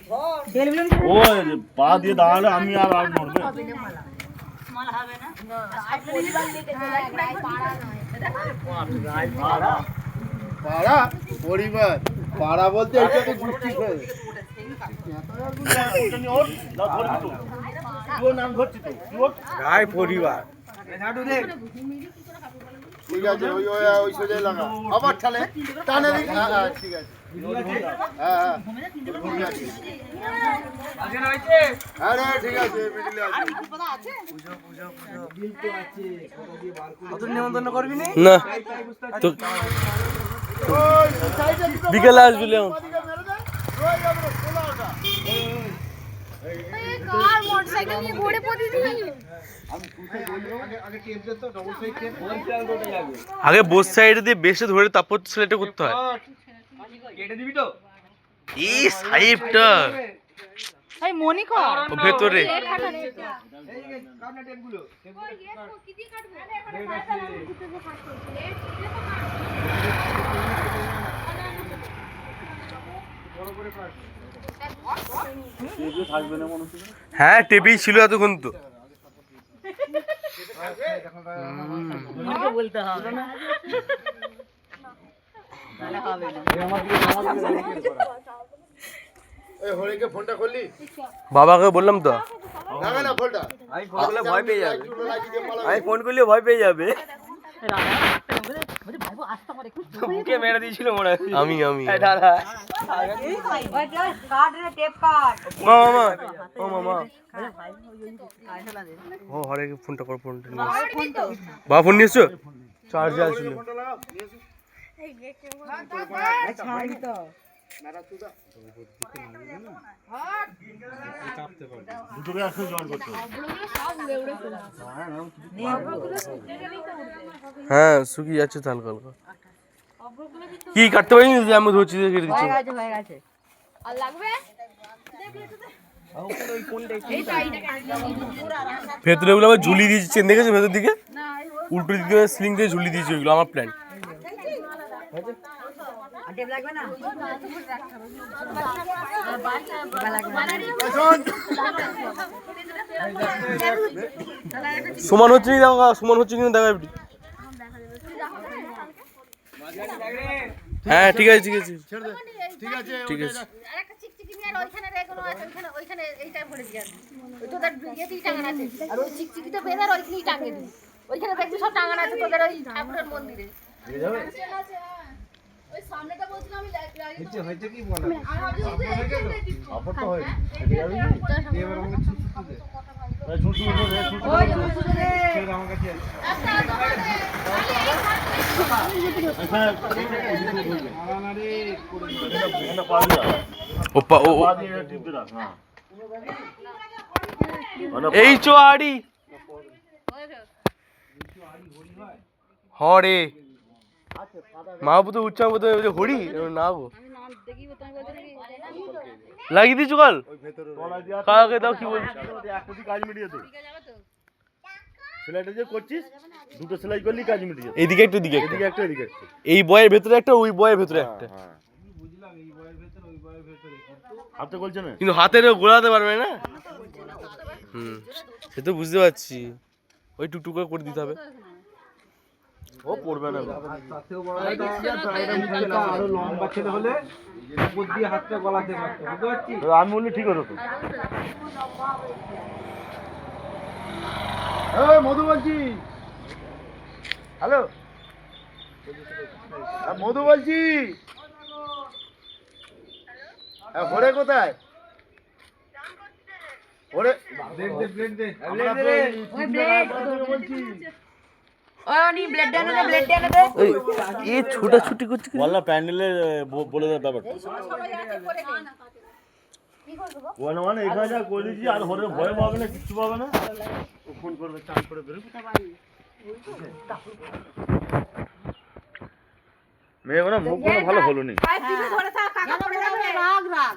ও পা দিয়ে দাঁড়ালে আমি আর নড়বে পাড়া পরিবার পাড়া বলতে এটা তো গোষ্ঠী হয়ে গায়ে পরিবার ঠিক আছে ওই ওই সোজাই লাগা আবার ঠালে টানে দিক ঠিক আছে হ্যাঁ আরে ঠিক আছে মিডিলে আছে কত নিমন্ত্রণ করবি না তো বিকেলে আসবি লেও কার মোটরসাইকেল নিয়ে ঘুরে প্রতিদিন আগে বোস সাইড দিয়ে বেশে ধরে তারপর সেটা করতে হয় কেটে দিবি তো এই সাইডটা এই মনি কর ভেতরে হ্যাঁ টেবিল ছিল এতক্ষণ তো বলতে হবে না এই হরিকে ফোনটা করলি বাবাকে বললাম তো লাগা না ফোনটা আমি ফোন করলে ভয় পেয়ে যাবে আমি আমি ফোন করলে ভয় পেয়ে যাবে মুখে মেরে দিয়েছিল মনে হয় আমি দাদা মামা ও মামা ও হরে ফোনটা কর ফোনটা বাবা ফোন নিয়েছো চার্জে আছিল দুটোকে একসাথে জয়েন করতে হবে হ্যাঁ শুকিয়ে যাচ্ছে তো হালকা হালকা কি কাটতে পারিনি যে আমি ধরছি কেটে দিচ্ছি আর লাগবে ভেতরে ওগুলো আবার ঝুলিয়ে দিয়েছি চেন দেখেছো ভেতর দিকে উল্টো দিকে স্লিং দিয়ে ঝুলিয়ে দিয়েছি ওইগুলো আমার প্ল্যান সমান হচ্ছে কি দেখো সমান হচ্ছে কিনা দেখা একটু হ্যাঁ ঠিক আছে ঠিক আছে ঠিক আছে ঠিক আছে আরেকটা চিকচিকি নিয়ে আর ওইখানে রেখো আছে ওইখানে এইটা ভরে দিয়ে ওই তোদের ইয়েতেই টাঙানো আছে আর ওই চিকচিকিটা বেঁধে আর ওইখানেই টাঙিয়ে দিই ওইখানে দেখবি সব টাঙানো আছে তোদের ওই ঠাকুরের মন্দিরে ওই সামনেটা বলছিলাম আমি হয়েছে কি বলা আপর তো হয় এবার আমাকে ছুটি দে আমার কাছে এই চোয়াড়ি হরে মা বুতো উচ্চাঙ্গ বুতো হরি না গো লাগিয়ে দিয়েছো কাল কাকে দাও কি বলছো কাজ মিটিয়ে তো সেলাইটা যে করছিস দুটো সেলাই করলি কাজ মিটিয়ে এইদিকে একটু দিকে এদিকে একটা এদিকে একটা এই বয়ের ভেতরে একটা ওই বয়ের ভেতরে একটা হাতে বলছে না কিন্তু হাতের গোলাতে পারবে না সে তো বুঝতে পারছি ওই টুকটুক করে দিতে হবে ও পড়বে না আরো লম্বা ছেলে হলে উপর দিয়ে হাতটা গলাতে পারতো বুঝতে পারছিস আমি বললি ঠিক হতো তো মধু বলছি হ্যালো মধু বলছি হরে কোথায় ওরে ব্লেড দে ব্লেড দে বলছি এই ছোটাছুটি করছে বল না প্যান্ডেলে বলে দেওয়ার ব্যাপারটা ওখানে মানে এখানে যা করে দিচ্ছি আর হরে ভয় পাবে না কিচ্ছু পাবে না ও ফোন করবে চান করে বেরোবে মেয়ে মুখ কোনো ভালো হলো নি রাগ রাগ